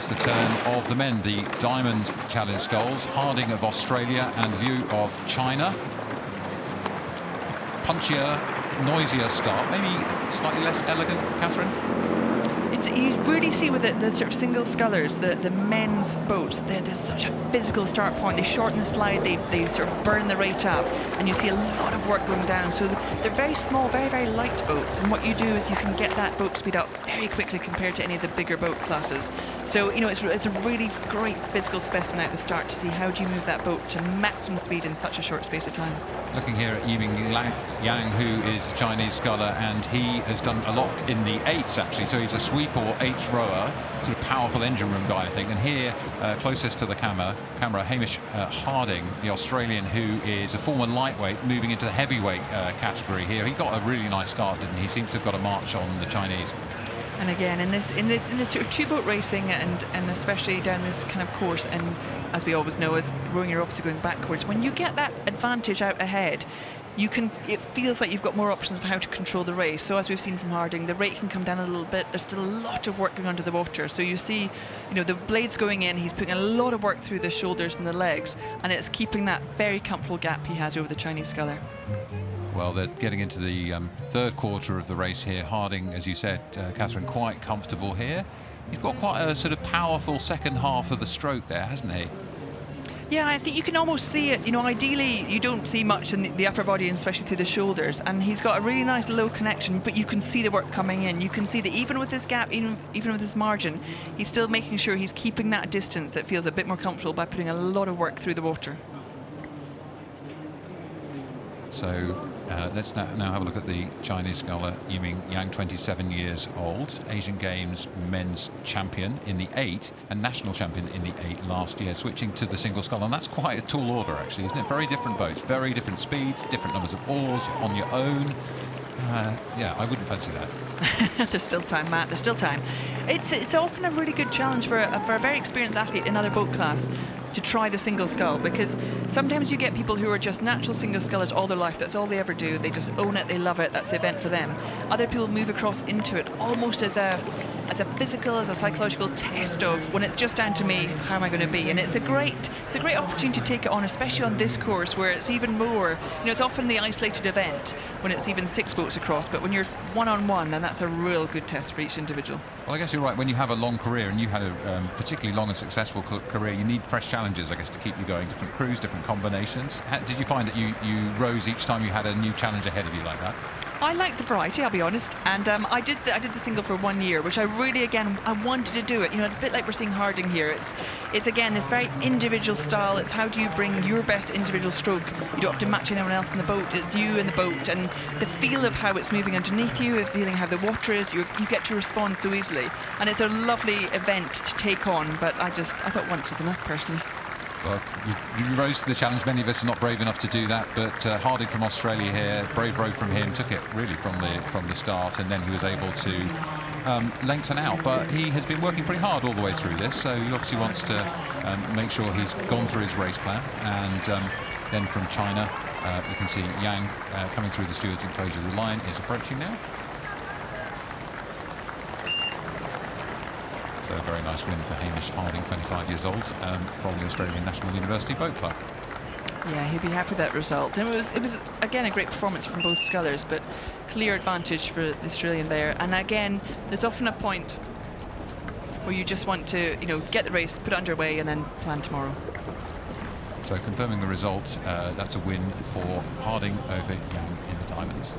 it's the turn of the men, the Diamond Challenge Sculls. Harding of Australia and Liu of China. Punchier, noisier start, maybe slightly less elegant, Catherine? You really see with the sort of single scullers, the men's boats, there's such a physical start point. They shorten the slide, they sort of burn the rate up, and you see a lot of work going down. So they're very small, very, very light boats, and what you do is you can get that boat speed up very quickly compared to any of the bigger boat classes. So, you know, it's a really great physical specimen at the start to see how do you move that boat to maximum speed in such a short space of time. Looking here at Yiming Yang, who is a Chinese sculler, and he has done a lot in the eights, actually. So he's a sweep or eight rower, sort of powerful engine room guy, I think. And here, closest to the camera, Hamish Harding, the Australian, who is a former lightweight, moving into the heavyweight category here. He got a really nice start, didn't he? He seems to have got a march on the Chinese. And again, in the sort of two-boat racing, and especially down this kind of course, and as we always know, as rowing, you're obviously going backwards. When you get that advantage out ahead, it feels like you've got more options of how to control the race. So as we've seen from Harding, the rate can come down a little bit. There's still a lot of work going under the water. So you see, you know, the blades going in, he's putting a lot of work through the shoulders and the legs, and it's keeping that very comfortable gap he has over the Chinese sculler. Well, they're getting into the third quarter of the race here. Harding, as you said, Catherine, quite comfortable here. He's got quite a sort of powerful second half of the stroke there, hasn't he? Yeah, I think you can almost see it. You know, ideally, you don't see much in the upper body, and especially through the shoulders. And he's got a really nice low connection, but you can see the work coming in. You can see that even with this gap, even with this margin, he's still making sure he's keeping that distance that feels a bit more comfortable by putting a lot of work through the water. So let's now have a look at the Chinese sculler, Yiming Yang, 27 years old, Asian Games men's champion in the 8 and national champion in the 8 last year, switching to the single scull. And that's quite a tall order, actually, isn't it? Very different boats, very different speeds, different numbers of oars, on your own. Yeah, I wouldn't fancy that. There's still time, Matt, there's still time. It's often a really good challenge for a very experienced athlete in another boat class to try the single scull, because sometimes you get people who are just natural single scullers all their life. That's all they ever do. They just own it, they love it, that's the event for them. Other people move across into it almost as a physical, as a psychological test of, when it's just down to me, how am I going to be? And it's a great opportunity to take it on, especially on this course where it's even more, you know, it's often the isolated event when it's even 6 boats across, but when you're one-on-one, then that's a real good test for each individual. Well, I guess you're right. When you have a long career, and you had a particularly long and successful career, you need fresh challenges, I guess, to keep you going. Different crews, different combinations. Did you find that you rose each time you had a new challenge ahead of you like that? I like the variety, I'll be honest, and I did the single for 1 year, which I really, again, I wanted to do it. You know, it's a bit like we're seeing Harding here. It's again this very individual style. It's how do you bring your best individual stroke. You don't have to match anyone else in the boat. It's you in the boat, and the feel of how it's moving underneath you, feeling how the water is. You get to respond so easily, and it's a lovely event to take on. But I thought once was enough, personally. Well, you rose to the challenge. Many of us are not brave enough to do that, but Harding from Australia here, brave row from him, took it really from the start, and then he was able to lengthen out. But he has been working pretty hard all the way through this, so he obviously wants to make sure he's gone through his race plan. And then from China, you can see Yang coming through the stewards' enclosure. The line is approaching now. So a very nice win for Hamish Harding, 25 years old, from the Australian National University Boat Club. Yeah, he'd be happy with that result. And it was again a great performance from both scullers, but clear advantage for the Australian there. And again, there's often a point where you just want to, you know, get the race, put it underway, and then plan tomorrow. So confirming the result, that's a win for Harding over Yang in the Diamonds.